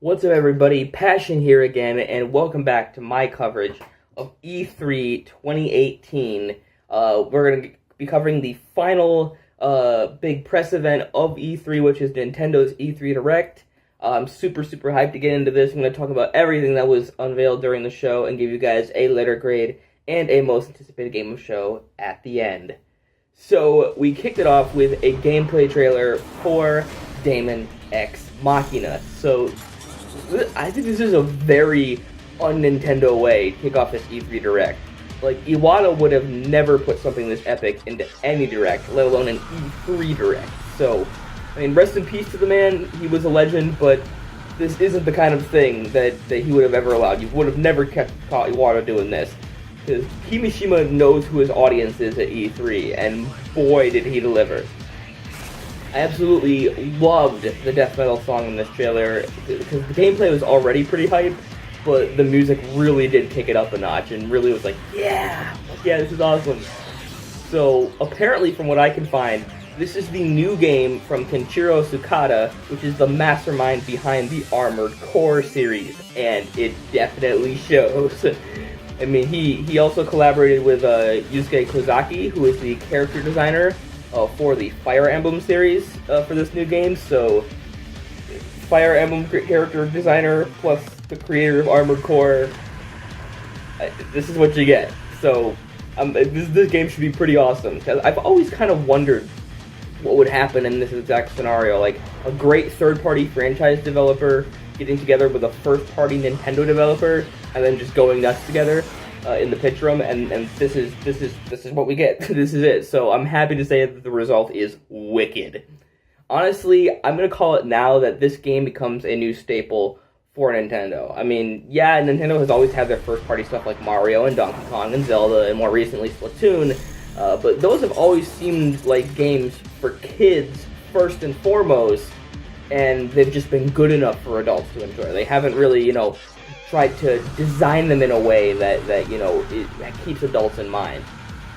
What's up, everybody? Passion here again, and welcome back to my coverage of E3 2018. We're going to be covering the final big press event of E3, which is Nintendo's E3 Direct. I'm super hyped to get into this. I'm going to talk about everything that was unveiled during the show and give you guys a letter grade and a most anticipated game of show at the end. So, we kicked it off with a gameplay trailer for Daemon X Machina. So, I think this is a very un-Nintendo way to kick off this E3 Direct. Like, Iwata would have never put something this epic into any Direct, let alone an E3 Direct. So, I mean, rest in peace to the man, he was a legend, but this isn't the kind of thing that he would have ever allowed. You would have never caught Iwata doing this. Because Kimishima knows who his audience is at E3, and boy did he deliver. I absolutely loved the death metal song in this trailer, because the gameplay was already pretty hype, but the music really did kick it up a notch, and really was like, yeah, this is awesome. So, apparently from what I can find, this is the new game from Kenshiro Sukata, which is the mastermind behind the Armored Core series, and it definitely shows. I mean, he also collaborated with Yusuke Kozaki, who is the character designer for the Fire Emblem series for this new game. So, Fire Emblem character designer plus the creator of Armored Core. This is what you get. So, this game should be pretty awesome. Because I've always kind of wondered what would happen in this exact scenario. Like, a great third-party franchise developer getting together with a first-party Nintendo developer and then just going nuts together in the pitch room, and this is what we get. This is it. So I'm happy to say that the result is wicked. Honestly, I'm gonna call it now that this game becomes a new staple for Nintendo. I mean, yeah, Nintendo has always had their first-party stuff like Mario and Donkey Kong and Zelda, and more recently Splatoon, but those have always seemed like games for kids first and foremost, and they've just been good enough for adults to enjoy. They haven't really, tried to design them in a way that it keeps adults in mind.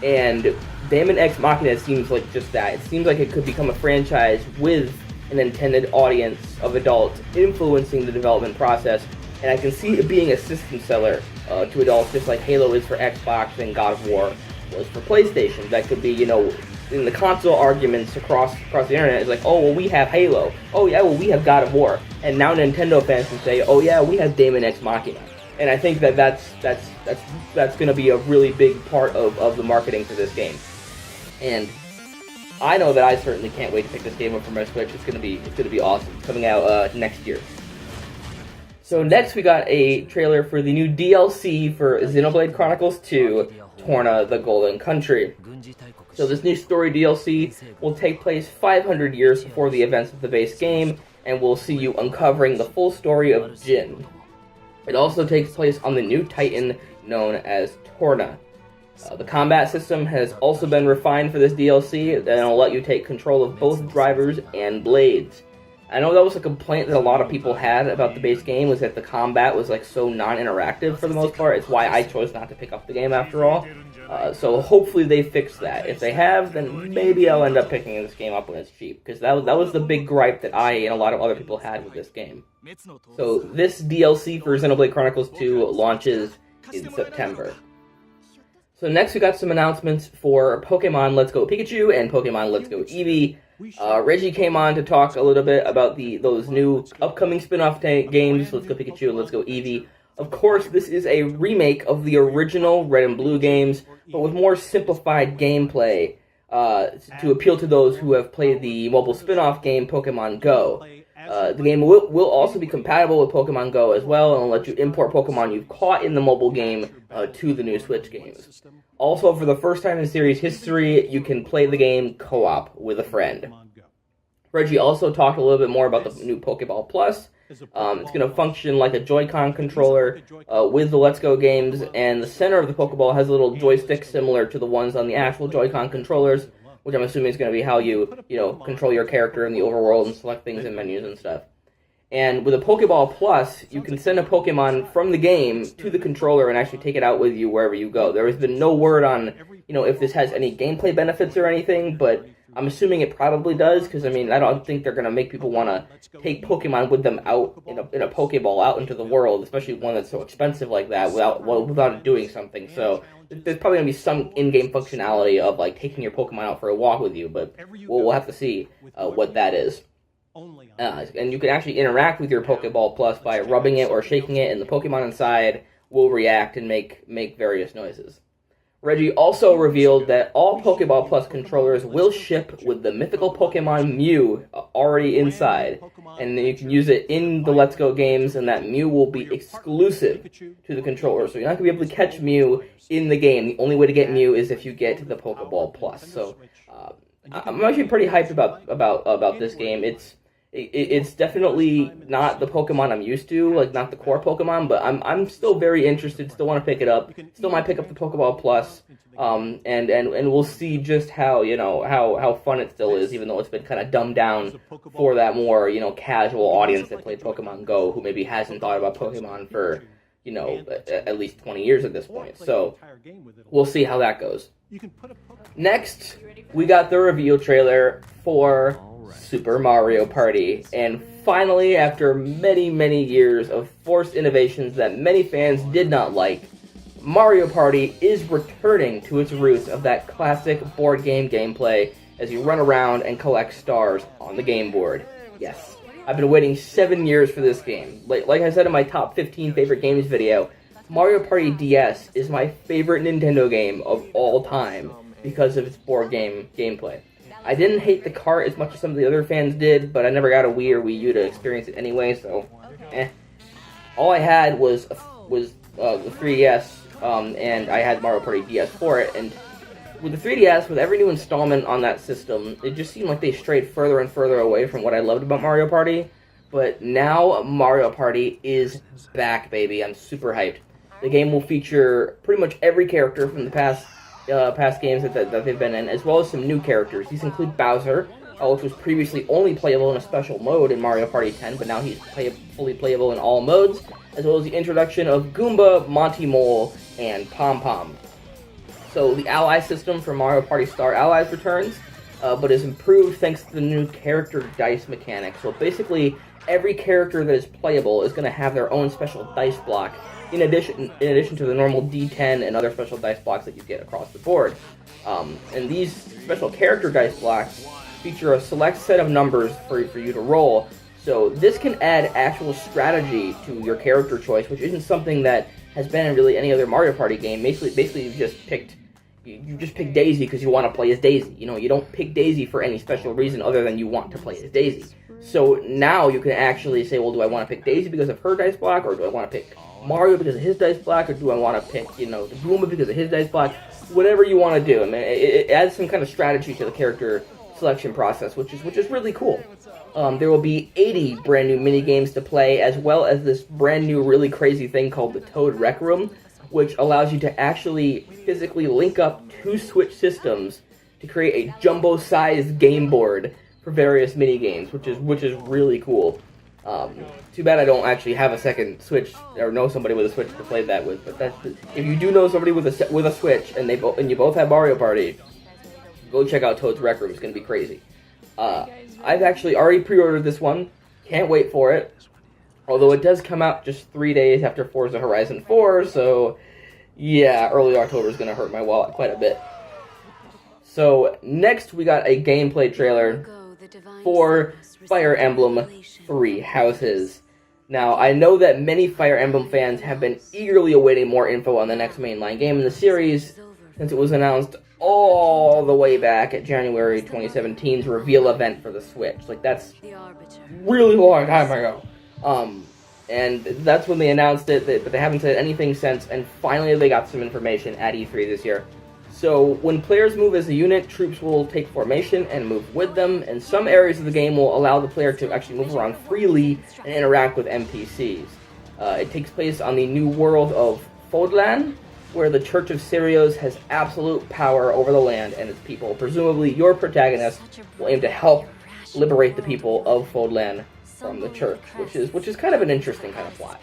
And Daemon X Machina seems like just that. It seems like it could become a franchise with an intended audience of adults influencing the development process, and I can see it being a system seller to adults, just like Halo is for Xbox and God of War was for PlayStation. That could be, in the console arguments across the internet, it's like, oh, well, we have Halo. Oh, yeah, well, we have God of War. And now Nintendo fans can say, oh, yeah, we have Daemon X Machina. And I think that's going to be a really big part of the marketing for this game. And I know that I certainly can't wait to pick this game up for my Switch. It's going to be awesome. It's coming out next year. So next we got a trailer for the new DLC for Xenoblade Chronicles 2, Torna the Golden Country. So this new story DLC will take place 500 years before the events of the base game, and will see you uncovering the full story of Jin. It also takes place on the new Titan known as Torna. The combat system has also been refined for this DLC, and it'll let you take control of both drivers and blades. I know that was a complaint that a lot of people had about the base game, was that the combat was so non-interactive for the most part. It's why I chose not to pick up the game after all. So hopefully they fix that. If they have, then maybe I'll end up picking this game up when it's cheap, because that was the big gripe that I and a lot of other people had with this game. So this DLC for Xenoblade Chronicles 2 launches in September. So next we got some announcements for Pokemon Let's Go Pikachu and Pokemon Let's Go Eevee. Reggie came on to talk a little bit about those new upcoming spin-off games, Let's Go Pikachu and Let's Go Eevee. Of course, this is a remake of the original Red and Blue games, but with more simplified gameplay to appeal to those who have played the mobile spin-off game Pokemon Go. The game will also be compatible with Pokemon Go as well, and will let you import Pokemon you've caught in the mobile game to the new Switch games. Also, for the first time in series history, you can play the game co-op with a friend. Reggie also talked a little bit more about the new Pokeball Plus. It's going to function like a Joy-Con controller with the Let's Go games, and the center of the Pokeball has a little joystick similar to the ones on the actual Joy-Con controllers, which I'm assuming is going to be how you control your character in the overworld and select things in menus and stuff. And with a Pokeball Plus, you can send a Pokemon from the game to the controller and actually take it out with you wherever you go. There has been no word on, if this has any gameplay benefits or anything, but I'm assuming it probably does, because I mean, I don't think they're gonna make people want to take Pokemon with them out in a Pokeball out into the world, especially one that's so expensive like that, without doing something. So there's probably gonna be some in-game functionality of like taking your Pokemon out for a walk with you, but we'll have to see what that is. And you can actually interact with your Pokeball Plus by rubbing it or shaking it, and the Pokemon inside will react and make various noises. Reggie also revealed that all Pokeball Plus controllers will ship with the mythical Pokemon Mew already inside, and you can use it in the Let's Go games, and that Mew will be exclusive to the controller. So you're not going to be able to catch Mew in the game. The only way to get Mew is if you get the Pokeball Plus. So I'm actually pretty hyped about this game. It's definitely not the Pokemon I'm used to, like not the core Pokemon, but I'm still very interested, still want to pick it up, still might pick up the Pokeball Plus, and we'll see just how, how fun it still is, even though it's been kind of dumbed down for that more, casual audience that played Pokemon Go, who maybe hasn't thought about Pokemon for, at least 20 years at this point. So we'll see how that goes. Next, we got the reveal trailer for Super Mario Party, and finally, after many, many years of forced innovations that many fans did not like, Mario Party is returning to its roots of that classic board game gameplay as you run around and collect stars on the game board. Yes, I've been waiting 7 years for this game. Like I said in my top 15 favorite games video, Mario Party DS is my favorite Nintendo game of all time because of its board game gameplay. I didn't hate the cart as much as some of the other fans did, but I never got a Wii or Wii U to experience it anyway, so All I had was the 3DS, and I had Mario Party DS for it, and with the 3DS, with every new installment on that system, it just seemed like they strayed further and further away from what I loved about Mario Party, but now Mario Party is back, baby. I'm super hyped. The game will feature pretty much every character from the past games that they've been in, as well as some new characters. These include Bowser, which was previously only playable in a special mode in Mario Party 10, but now he's fully playable in all modes, as well as the introduction of Goomba, Monty Mole, and Pom Pom. So the ally system for Mario Party Star Allies returns, but is improved thanks to the new character dice mechanic. So basically, every character that is playable is going to have their own special dice block, in addition to the normal D10 and other special dice blocks that you get across the board. And these special character dice blocks feature a select set of numbers for you to roll, so this can add actual strategy to your character choice, which isn't something that has been in really any other Mario Party game. Basically you just pick Daisy because you want to play as Daisy. You don't pick Daisy for any special reason other than you want to play as Daisy. So now you can actually say, well, do I want to pick Daisy because of her dice block, or do I want to pick Mario because of his dice block, or do I want to pick, the Goomba because of his dice block? Whatever you want to do. I mean, it adds some kind of strategy to the character selection process, which is really cool. There will be 80 brand new mini games to play, as well as this brand new really crazy thing called the Toad Rec Room, which allows you to actually physically link up two Switch systems to create a jumbo-sized game board for various mini games, which is really cool. Too bad I don't actually have a second Switch or know somebody with a Switch to play that with. But if you do know somebody with a Switch and you both have Mario Party, go check out Toad's Rec Room. It's gonna be crazy. I've actually already pre-ordered this one. Can't wait for it. Although it does come out just 3 days after Forza Horizon 4, so yeah, early October is gonna hurt my wallet quite a bit. So next we got a gameplay trailer for Fire Emblem Three Houses. Now, I know that many Fire Emblem fans have been eagerly awaiting more info on the next mainline game in the series, since it was announced all the way back at January 2017's reveal event for the Switch. That's really long time ago. And that's when they announced it, but they haven't said anything since, and finally they got some information at E3 this year. So, when players move as a unit, troops will take formation and move with them, and some areas of the game will allow the player to actually move around freely and interact with NPCs. It takes place on the new world of Fodlan, where the Church of Sirius has absolute power over the land and its people. Presumably, your protagonist will aim to help liberate the people of Fodlan from the Church, which is kind of an interesting kind of plot.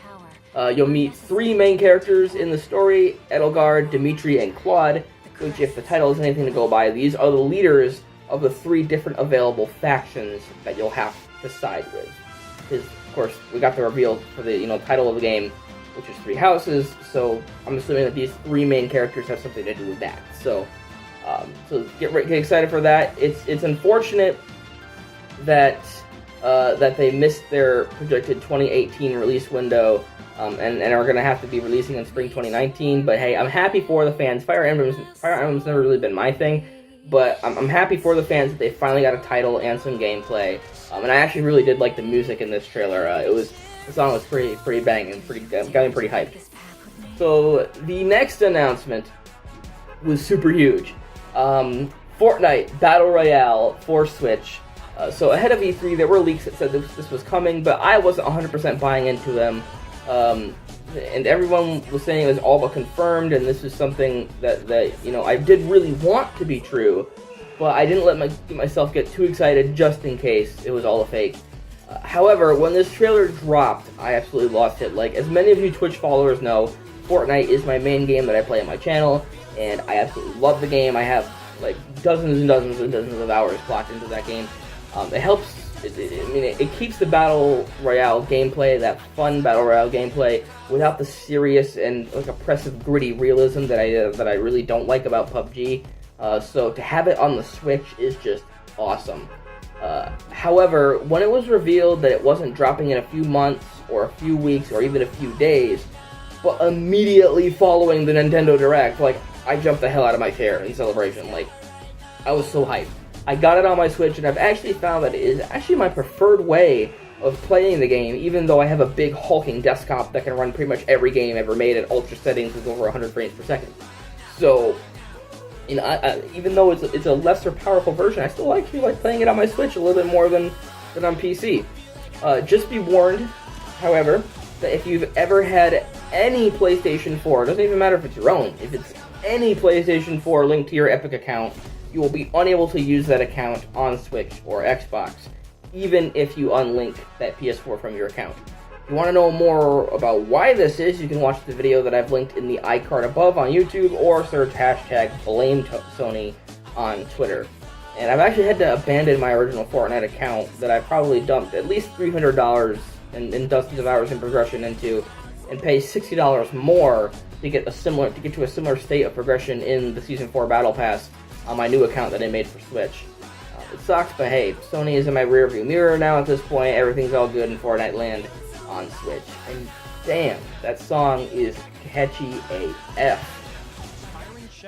You'll meet 3 main characters in the story: Edelgard, Dimitri, and Claude, which, if the title is anything to go by, these are the leaders of the 3 different available factions that you'll have to side with. Because, of course, we got the reveal for the title of the game, which is 3 houses, so I'm assuming that these 3 main characters have something to do with that. So get excited for that. It's unfortunate that they missed their projected 2018 release window, and are going to have to be releasing in spring 2019. But hey, I'm happy for the fans. Fire Emblem's never really been my thing, but I'm happy for the fans that they finally got a title and some gameplay. And I actually really did like the music in this trailer. The song was pretty banging, got me pretty hyped. So the next announcement was super huge. Fortnite Battle Royale for Switch. So ahead of E3, there were leaks that said this was coming, but I wasn't 100% buying into them. And everyone was saying it was all but confirmed, and this is something that I did really want to be true, but I didn't let myself get too excited just in case it was all a fake. However, when this trailer dropped, I absolutely lost it. Like, as many of you Twitch followers know, Fortnite is my main game that I play on my channel, and I absolutely love the game. I have like dozens and dozens and dozens of hours clocked into that game. It helps. It keeps the Battle Royale gameplay, that fun Battle Royale gameplay, without the serious and like oppressive, gritty realism that I really don't like about PUBG. So to have it on the Switch is just awesome. However, when it was revealed that it wasn't dropping in a few months or a few weeks or even a few days, but immediately following the Nintendo Direct, like, I jumped the hell out of my chair in celebration. Like, I was so hyped. I got it on my Switch, and I've actually found that it is actually my preferred way of playing the game, even though I have a big hulking desktop that can run pretty much every game ever made at ultra settings with over 100 frames per second. So, even though it's a lesser powerful version, I still actually like playing it on my Switch a little bit more than on PC. Just be warned, however, that if you've ever had any PlayStation 4, it doesn't even matter if it's your own, if it's any PlayStation 4 linked to your Epic account, you will be unable to use that account on Switch or Xbox, even if you unlink that PS4 from your account. If you want to know more about why this is, you can watch the video that I've linked in the iCard above on YouTube, or search hashtag #BlameSony on Twitter. And I've actually had to abandon my original Fortnite account that I probably dumped at least $300 and dozens of hours in progression into, and pay $60 more to get to a similar state of progression in the Season 4 Battle Pass on my new account that I made for Switch. It sucks, but hey, Sony is in my rearview mirror now at this point. Everything's all good in Fortnite land on Switch. And damn, that song is catchy AF.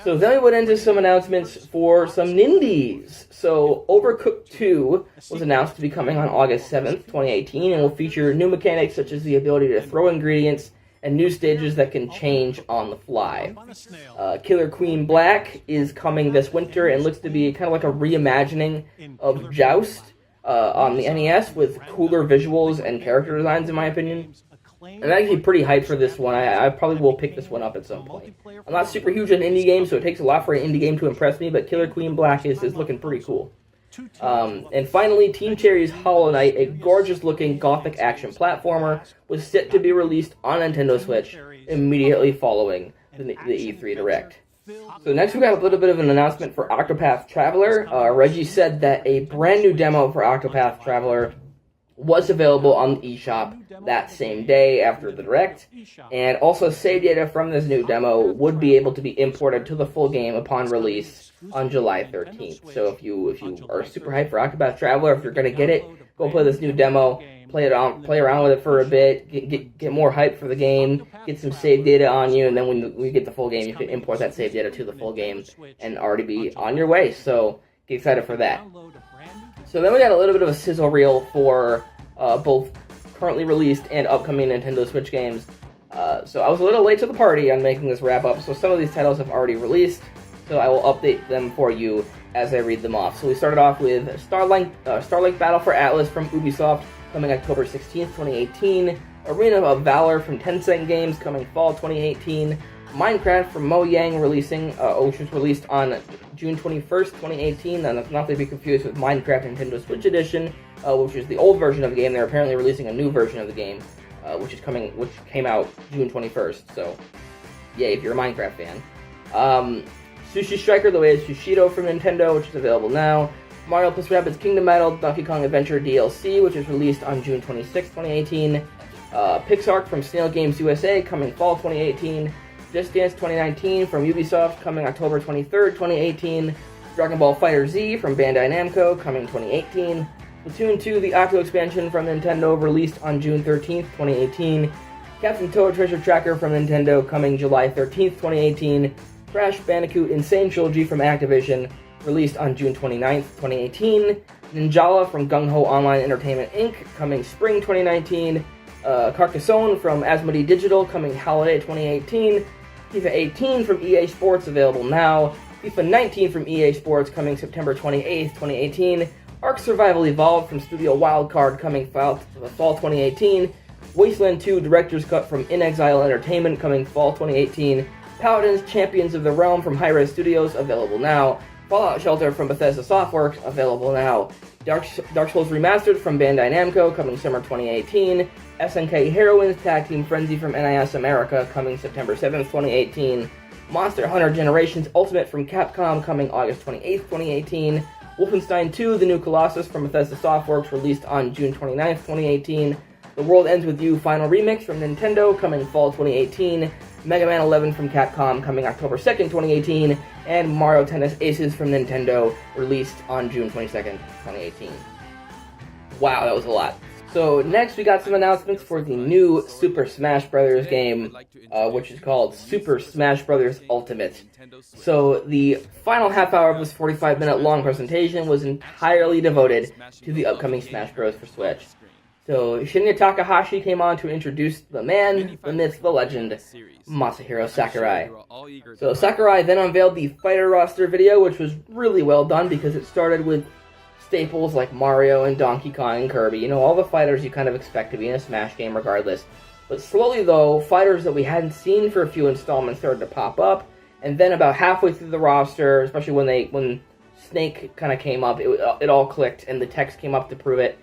So then we went into some announcements for some Nindies. So Overcooked 2 was announced to be coming on August 7th, 2018, and will feature new mechanics such as the ability to throw ingredients and new stages that can change on the fly. Killer Queen Black is coming this winter and looks to be kind of like a reimagining of Joust on the NES with cooler visuals and character designs, in my opinion. I'm actually pretty hyped for this one. I probably will pick this one up at some point. I'm not super huge on indie games, so it takes a lot for an indie game to impress me, but Killer Queen Black is looking pretty cool. And finally, Team Cherry's Hollow Knight, a gorgeous-looking gothic action platformer, was set to be released on Nintendo Switch immediately following the E3 Direct. So next we got a little bit of an announcement for Octopath Traveler. Reggie said that a brand new demo for Octopath Traveler was available on the eShop that same day after the Direct, and also save data from this new demo would be able to be imported to the full game upon release on July 13th. So if you are super hyped for Octopath Traveler, if you're going to get it, go play this new demo, play around with it for a bit, get more hype for the game, get some save data on you, and then when we get the full game, you can import that save data to the full game and already be on your way. So get excited for that. So then we got a little bit of a sizzle reel for both currently released and upcoming Nintendo Switch games. So I was a little late to the party on making this wrap up, so some of these titles have already released, so I will update them for you as I read them off. So we started off with Starlink Battle for Atlas from Ubisoft, coming October 16th, 2018. Arena of Valor from Tencent Games, coming fall 2018. Minecraft from Mojang, which was released on June 21st, 2018, and not to be confused with Minecraft Nintendo Switch Edition, which is the old version of the game. They're apparently releasing a new version of the game, which came out June 21st, so yay if you're a Minecraft fan. Sushi Striker, the way is Sushido from Nintendo, which is available now. Mario plus Rabbids Kingdom Battle Donkey Kong Adventure DLC, which is released on June 26, 2018. Pixark from Snail Games USA, coming fall 2018. Just Dance 2019 from Ubisoft, coming October 23rd, 2018. Dragon Ball FighterZ from Bandai Namco, coming 2018. Splatoon 2, the Octo expansion from Nintendo, released on June 13th, 2018. Captain Toad Treasure Tracker from Nintendo, coming July 13th, 2018. Crash Bandicoot Insane Trilogy from Activision, released on June 29th, 2018. Ninjala from Gung Ho Online Entertainment Inc., coming spring 2019. Carcassonne from Asmodee Digital, coming holiday 2018. FIFA 18 from EA Sports, available now. FIFA 19 from EA Sports, coming September 28th, 2018. Ark Survival Evolved from Studio Wildcard, coming fall 2018. Wasteland 2 Director's Cut from In Exile Entertainment, coming fall 2018. Paladins Champions of the Realm from Hi-Rez Studios, available now. Fallout Shelter from Bethesda Softworks, available now. Dark Souls Remastered from Bandai Namco, coming summer 2018. SNK Heroines Tag Team Frenzy from NIS America, coming September 7th, 2018. Monster Hunter Generations Ultimate from Capcom, coming August 28th, 2018. Wolfenstein 2 The New Colossus from Bethesda Softworks, released on June 29th, 2018. The World Ends With You Final Remix from Nintendo, coming fall 2018. Mega Man 11 from Capcom, coming October 2nd, 2018. And Mario Tennis Aces from Nintendo, released on June 22nd, 2018. Wow, that was a lot. So next we got some announcements for the new Super Smash Bros. Game, which is called Super Smash Bros. Ultimate. So the final half hour of this 45-minute long presentation was entirely devoted to the upcoming Smash Bros. For Switch. So Shinya Takahashi came on to introduce the man, the myth, the legend, Masahiro Sakurai. So Sakurai then unveiled the fighter roster video, which was really well done because it started with staples like Mario and Donkey Kong and Kirby. You know, all the fighters you kind of expect to be in a Smash game regardless. But slowly though, fighters that we hadn't seen for a few installments started to pop up, and then about halfway through the roster, especially when Snake kind of came up, it all clicked and the text came up to prove it.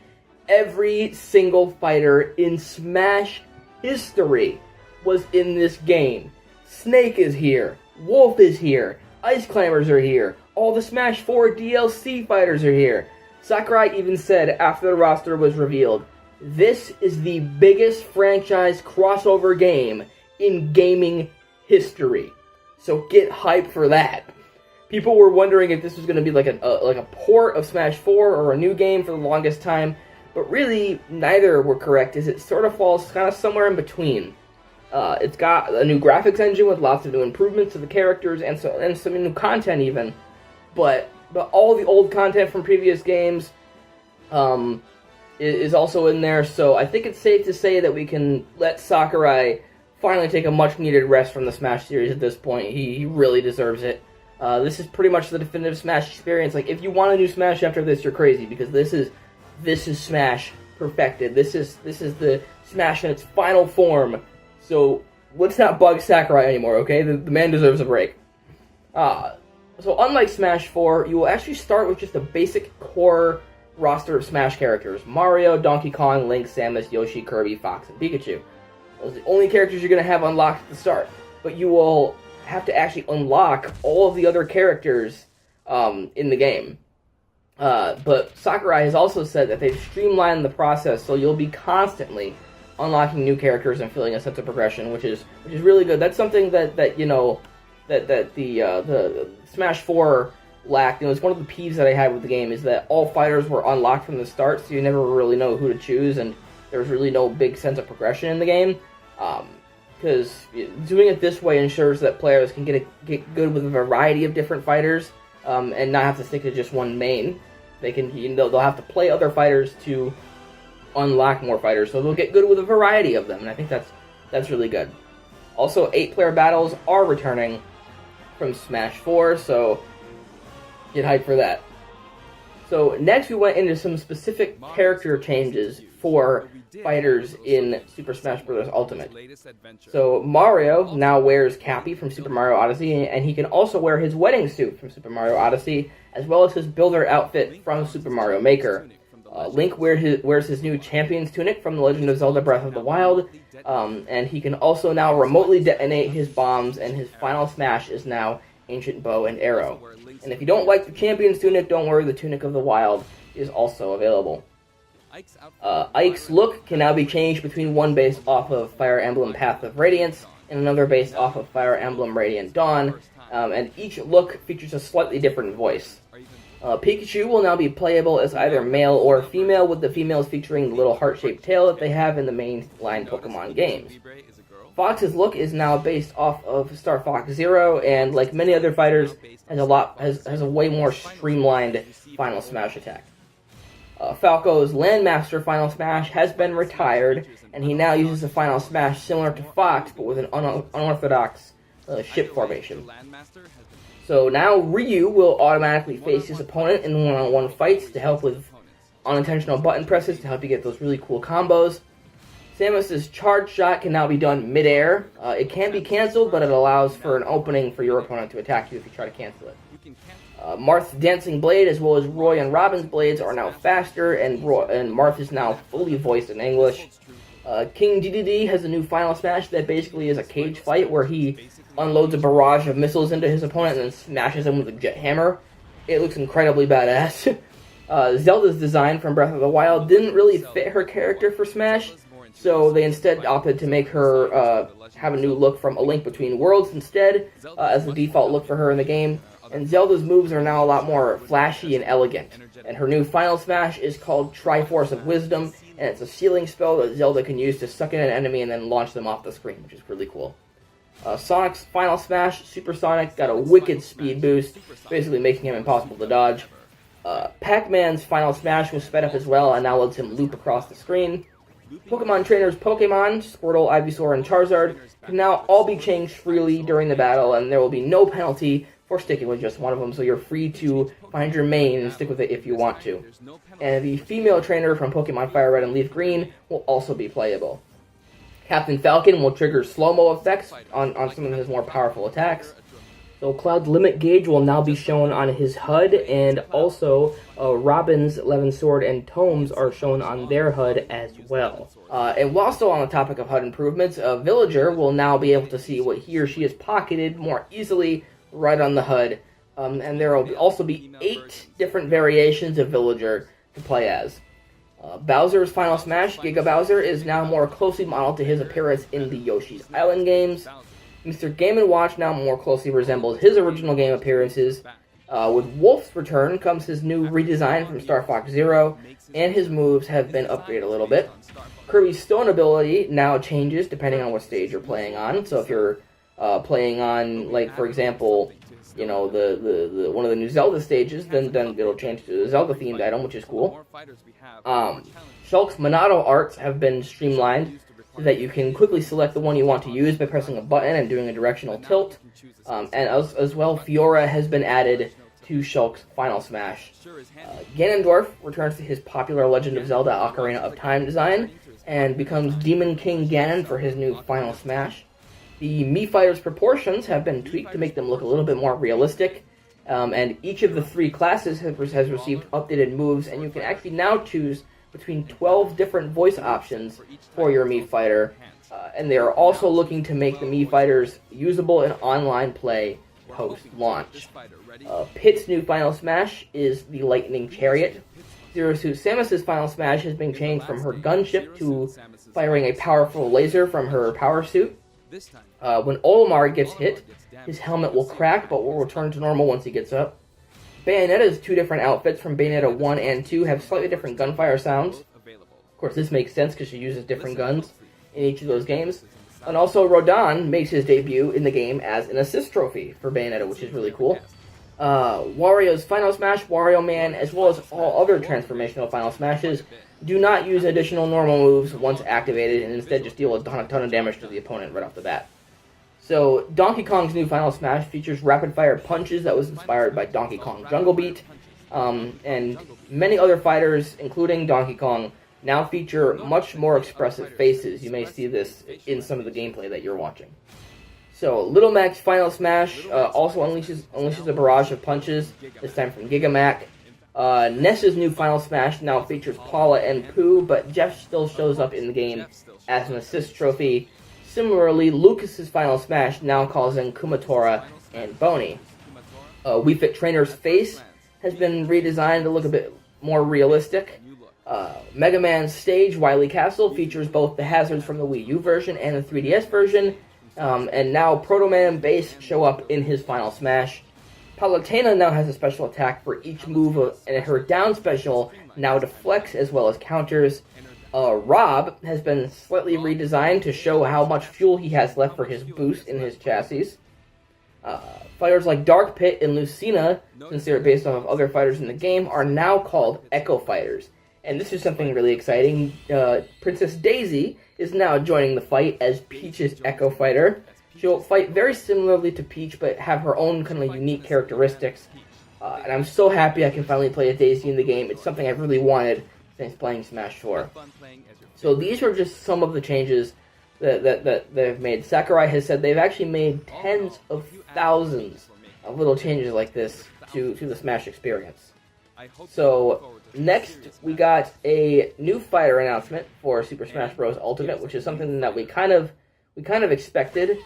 Every single fighter in Smash history was in this game. Snake is here, Wolf is here, Ice Climbers are here, all the Smash 4 DLC fighters are here. Sakurai even said after the roster was revealed, "This is the biggest franchise crossover game in gaming history." So get hype for that. People were wondering if this was going to be like a port of Smash 4 or a new game for the longest time. But really, neither were correct, as it sort of falls kind of somewhere in between. It's got a new graphics engine with lots of new improvements to the characters and some new content even. But all the old content from previous games is also in there, so I think it's safe to say that we can let Sakurai finally take a much-needed rest from the Smash series at this point. He really deserves it. This is pretty much the definitive Smash experience. Like, if you want a new Smash after this, you're crazy, because this is Smash perfected. This is the Smash in its final form. So let's not bug Sakurai anymore, okay? The man deserves a break. So unlike Smash 4, you will actually start with just a basic core roster of Smash characters. Mario, Donkey Kong, Link, Samus, Yoshi, Kirby, Fox, and Pikachu. Those are the only characters you're going to have unlocked at the start. But you will have to actually unlock all of the other characters in the game. But Sakurai has also said that they've streamlined the process, so you'll be constantly unlocking new characters and feeling a sense of progression, which is really good. That's something that the Smash 4 lacked. It's one of the peeves that I had with the game, is that all fighters were unlocked from the start, so you never really know who to choose, and there was really no big sense of progression in the game. Because doing it this way ensures that players can get good with a variety of different fighters, and not have to stick to just one main. They'll have to play other fighters to unlock more fighters, so they'll get good with a variety of them, and I think that's really good. Also, 8-player battles are returning from Smash 4, so get hyped for that. So next we went into some specific character changes for fighters in Super Smash Bros. Ultimate. So Mario now wears Cappy from Super Mario Odyssey, and he can also wear his wedding suit from Super Mario Odyssey, as well as his builder outfit from Super Mario Maker. Link wears his new Champion's Tunic from The Legend of Zelda Breath of the Wild, and he can also now remotely detonate his bombs, and his final smash is now Ancient Bow and Arrow. And if you don't like the Champion's Tunic, don't worry, the Tunic of the Wild is also available. Ike's look can now be changed between one based off of Fire Emblem Path of Radiance and another based off of Fire Emblem Radiant Dawn, and each look features a slightly different voice. Pikachu will now be playable as either male or female, with the females featuring the little heart-shaped tail that they have in the mainline Pokemon games. Fox's look is now based off of Star Fox Zero, and like many other fighters, has a way more streamlined Final Smash attack. Falco's Landmaster Final Smash has been retired, and he now uses a Final Smash similar to Fox, but with an unorthodox ship formation. So now Ryu will automatically face his opponent in one-on-one fights to help with unintentional button presses to help you get those really cool combos. Samus's Charge Shot can now be done mid-air. It can be cancelled, but it allows for an opening for your opponent to attack you if you try to cancel it. Marth's Dancing Blade, as well as Roy and Robin's blades, are now faster, and Marth is now fully voiced in English. King Dedede has a new Final Smash that basically is a cage fight where he unloads a barrage of missiles into his opponent and then smashes him with a jet hammer. It looks incredibly badass. Zelda's design from Breath of the Wild didn't really fit her character for Smash, so they instead opted to make her have a new look from A Link Between Worlds instead, as the default look for her in the game. And Zelda's moves are now a lot more flashy and elegant. And her new Final Smash is called Triforce of Wisdom, and it's a sealing spell that Zelda can use to suck in an enemy and then launch them off the screen, which is really cool. Sonic's Final Smash, Supersonic, got a wicked speed boost, basically making him impossible to dodge. Pac-Man's Final Smash was sped up as well, and now lets him loop across the screen. Pokemon Trainers Pokemon, Squirtle, Ivysaur, and Charizard can now all be changed freely during the battle, and there will be no penalty for sticking with just one of them, so you're free to find your main and stick with it if you want to. And the female trainer from Pokemon Fire Red and Leaf Green will also be playable. Captain Falcon will trigger slow-mo effects on some of his more powerful attacks. So Cloud's Limit Gauge will now be shown on his HUD, and also Robin's 11 Sword and Tomes are shown on their HUD as well. And while still on the topic of HUD improvements, a villager will now be able to see what he or she has pocketed more easily right on the HUD, and there will also be 8 different variations of villager to play as. Bowser's Final Smash, Giga Bowser, is now more closely modeled to his appearance in the Yoshi's Island games. Mr. Game & Watch now more closely resembles his original game appearances. With Wolf's return comes his new redesign from Star Fox Zero, and his moves have been upgraded a little bit. Kirby's Stone ability now changes depending on what stage you're playing on, so if you're playing on, like, for example, you know, the one of the new Zelda stages, then it'll change to a Zelda-themed item, which is cool. Shulk's Monado arts have been streamlined so that you can quickly select the one you want to use by pressing a button and doing a directional tilt. And as well, Fiora has been added to Shulk's Final Smash. Ganondorf returns to his popular Legend of Zelda Ocarina of Time design and becomes Demon King Ganon for his new Final Smash. The Mii Fighters' proportions have been tweaked to make them look a little bit more realistic, and each of the 3 classes has received updated moves, and you can actually now choose between 12 different voice options for your Mii Fighter, and they are also looking to make the Mii Fighters usable in online play post-launch. Pit's new Final Smash is the Lightning Chariot. Zero Suit Samus's Final Smash has been changed from her gunship to firing a powerful laser from her power suit. When Olimar gets hit, his helmet will crack, but will return to normal once he gets up. Bayonetta's 2 different outfits from Bayonetta 1 and 2 have slightly different gunfire sounds. Of course, this makes sense because she uses different guns in each of those games. And also, Rodon makes his debut in the game as an assist trophy for Bayonetta, which is really cool. Wario's Final Smash, Wario Man, as well as all other transformational Final Smashes, do not use additional normal moves once activated, and instead just deal a ton of damage to the opponent right off the bat. So, Donkey Kong's new Final Smash features rapid-fire punches that was inspired by Donkey Kong Jungle Beat, and many other fighters, including Donkey Kong, now feature much more expressive faces. You may see this in some of the gameplay that you're watching. So, Little Mac's Final Smash also unleashes a barrage of punches, this time from Gigamac. Ness's new Final Smash now features Paula and Pooh, but Jeff still shows up in the game as an assist trophy. Similarly, Lucas's Final Smash now calls in Kumatora and Boney. Wii Fit Trainer's face has been redesigned to look a bit more realistic. Mega Man's stage, Wily Castle, features both the hazards from the Wii U version and the 3DS version, and now Proto Man and Bass show up in his final smash. Palutena now has a special attack for each move, and her down special now deflects as well as counters. Rob has been slightly redesigned to show how much fuel he has left for his boost in his chassis. Fighters like Dark Pit and Lucina, since they are based off of other fighters in the game, are now called Echo Fighters. And this is something really exciting. Princess Daisy is now joining the fight as Peach's Echo Fighter. She'll fight very similarly to Peach, but have her own kind of unique characteristics. And I'm so happy I can finally play as Daisy in the game. It's something I've really wanted since playing Smash 4. So these are just some of the changes that they've made. Sakurai has said they've actually made tens of thousands of little changes like this to the Smash experience. So next we got a new fighter announcement for Super Smash Bros. Ultimate, which is something that we kind of expected.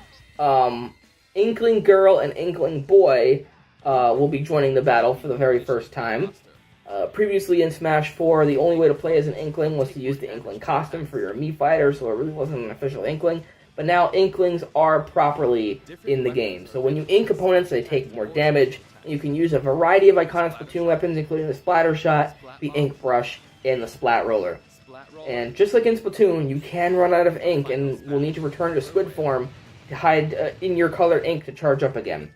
Inkling Girl and Inkling Boy will be joining the battle for the very first time. Previously in Smash 4, the only way to play as an Inkling was to use the Inkling costume for your Mii fighter, so it really wasn't an official Inkling. But now Inklings are properly in the game. So when you ink opponents, they take more damage. And you can use a variety of iconic Splatoon weapons, including the Splatter Shot, the Ink Brush, and the Splat Roller. And just like in Splatoon, you can run out of ink and will need to return to Squid form to hide in your colored ink to charge up again.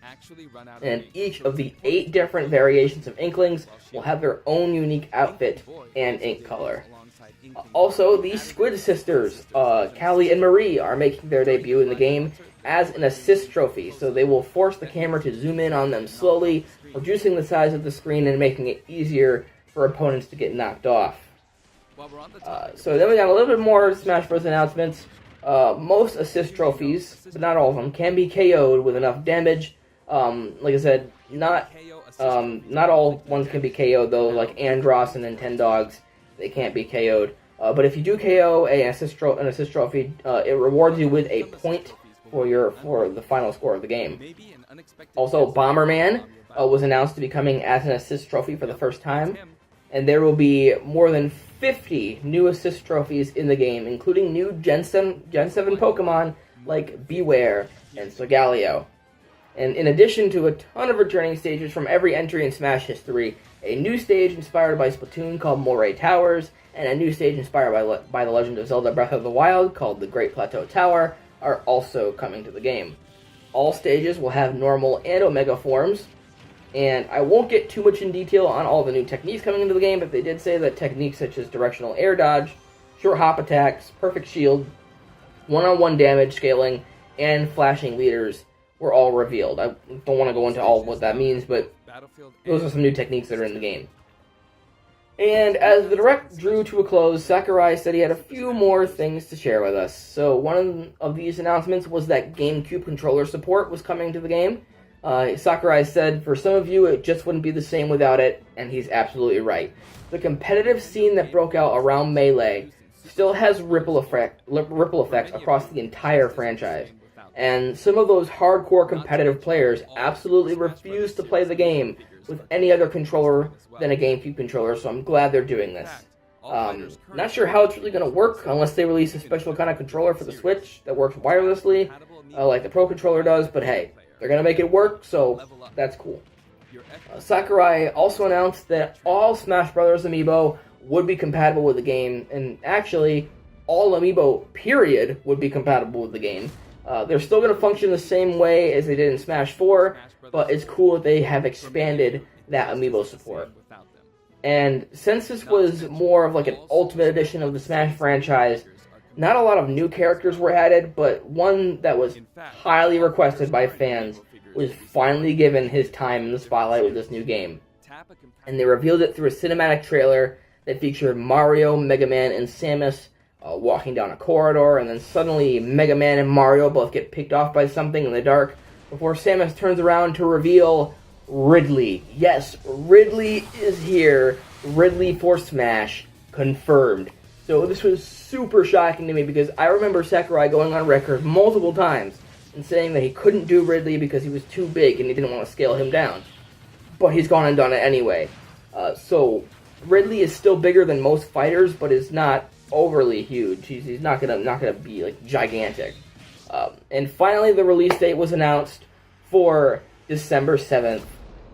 And each of the 8 different variations of Inklings will have their own unique outfit and ink color. Also, the Squid Sisters, Callie and Marie, are making their debut in the game as an assist trophy, so they will force the camera to zoom in on them slowly, reducing the size of the screen and making it easier for opponents to get knocked off. So then we got a little bit more Smash Bros. Announcements. Most assist trophies, but not all of them, can be KO'd with enough damage. Like I said, not all ones can be KO'd though, like Andross and Nintendogs, they can't be KO'd. But if you do KO an assist trophy, it rewards you with a point for the final score of the game. Also, Bomberman was announced to be coming as an assist trophy for the first time, and there will be more than 50 new assist trophies in the game, including new Gen 7 Pokemon like Beware and Solgaleo. And in addition to a ton of returning stages from every entry in Smash history, a new stage inspired by Splatoon called Moray Towers, and a new stage inspired by The Legend of Zelda Breath of the Wild called the Great Plateau Tower are also coming to the game. All stages will have normal and Omega forms, and I won't get too much in detail on all the new techniques coming into the game, but they did say that techniques such as directional air dodge, short hop attacks, perfect shield, one-on-one damage scaling, and flashing leaders were all revealed. I don't want to go into all what that means, but those are some new techniques that are in the game. And as the Direct drew to a close, Sakurai said he had a few more things to share with us. So one of these announcements was that GameCube controller support was coming to the game. Sakurai said, for some of you, it just wouldn't be the same without it, and he's absolutely right. The competitive scene that broke out around Melee still has ripple effects across the entire franchise. And some of those hardcore competitive players absolutely refuse to play the game with any other controller than a GameCube controller, so I'm glad they're doing this. Not sure how it's really going to work unless they release a special kind of controller for the Switch that works wirelessly, like the Pro Controller does, but hey, they're going to make it work, so that's cool. Sakurai also announced that all Smash Bros. Amiibo would be compatible with the game, and actually, all Amiibo, period, would be compatible with the game. They're still going to function the same way as they did in Smash 4, but it's cool that they have expanded that Amiibo support. And since this was more of like an Ultimate Edition of the Smash franchise, not a lot of new characters were added, but one that was highly requested by fans was finally given his time in the spotlight with this new game. And they revealed it through a cinematic trailer that featured Mario, Mega Man, and Samus walking down a corridor, and then suddenly Mega Man and Mario both get picked off by something in the dark before Samus turns around to reveal Ridley. Yes, Ridley is here. Ridley for Smash. Confirmed. So this was super shocking to me because I remember Sakurai going on record multiple times and saying that he couldn't do Ridley because he was too big and he didn't want to scale him down. but he's gone and done it anyway. So Ridley is still bigger than most fighters, but is not overly huge. He's not gonna be like gigantic. And finally, the release date was announced for December 7th,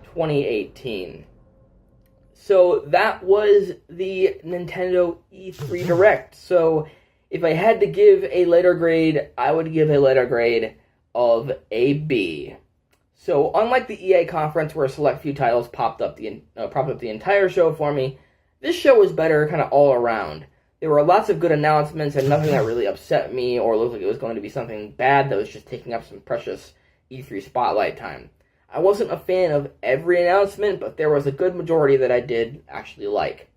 2018. So that was the Nintendo E3 Direct. So if I had to give a letter grade, I would give a letter grade of a B. So unlike the EA conference where a select few titles propped up the entire show for me, this show was better kind of all around. There were lots of good announcements and nothing that really upset me or looked like it was going to be something bad that was just taking up some precious E3 spotlight time. I wasn't a fan of every announcement, but there was a good majority that I did actually like.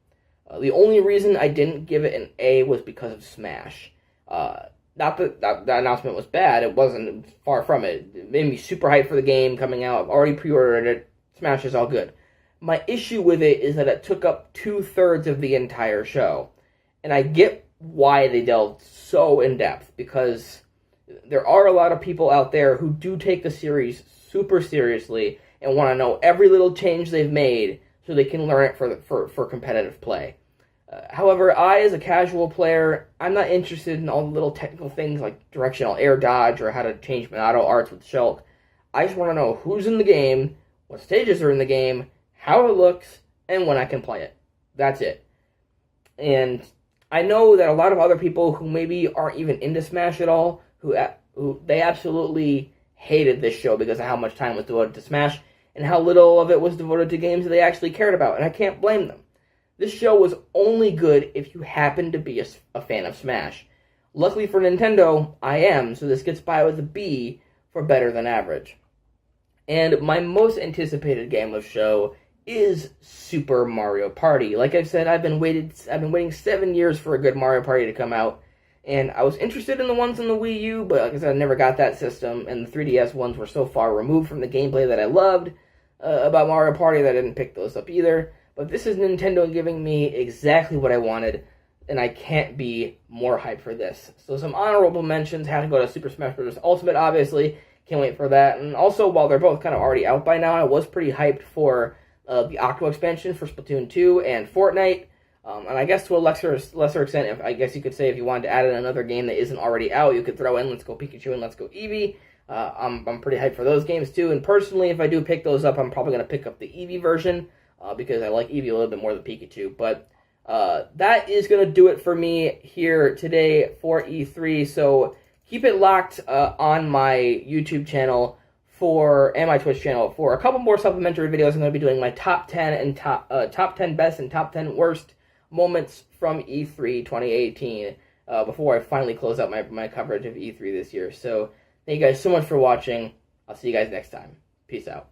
The only reason I didn't give it an A was because of Smash. Not that that announcement was bad, it wasn't, far from it. It made me super hyped for the game coming out. I've already pre-ordered it. Smash is all good. My issue with it is that it took up 2/3 of the entire show. And I get why they delved so in depth, because there are a lot of people out there who do take the series super seriously and want to know every little change they've made so they can learn it for competitive play. However, I, as a casual player, I'm not interested in all the little technical things like directional air dodge or how to change Monado arts with Shulk. I just want to know who's in the game, what stages are in the game, how it looks, and when I can play it. That's it. And I know that a lot of other people who maybe aren't even into Smash at all, who they absolutely hated this show because of how much time was devoted to Smash and how little of it was devoted to games that they actually cared about, and I can't blame them. This show was only good if you happen to be a fan of Smash. Luckily for Nintendo, I am, so this gets by with a B for better than average. And my most anticipated game of show is Super Mario Party. Like I've said, I've been waiting 7 years for a good Mario Party to come out, and I was interested in the ones on the Wii U, but like I said, I never got that system, and the 3DS ones were so far removed from the gameplay that I loved about Mario Party that I didn't pick those up either. But this is Nintendo giving me exactly what I wanted, and I can't be more hyped for this. So some honorable mentions had to go to Super Smash Bros. Ultimate, obviously. Can't wait for that. And also, while they're both kind of already out by now, I was pretty hyped for the Octo expansion for Splatoon 2 and Fortnite. And I guess to a lesser extent, I guess you could say if you wanted to add in another game that isn't already out, you could throw in Let's Go Pikachu and Let's Go Eevee. I'm pretty hyped for those games too. And personally, if I do pick those up, I'm probably going to pick up the Eevee version because I like Eevee a little bit more than Pikachu. But that is going to do it for me here today for E3. So keep it locked on my YouTube channel and my Twitch channel for a couple more supplementary videos. I'm going to be doing my top 10 and top 10 best and top 10 worst moments from E3 2018 before I finally close out my coverage of E3 this year. So thank you guys so much for watching. I'll see you guys next time. Peace out.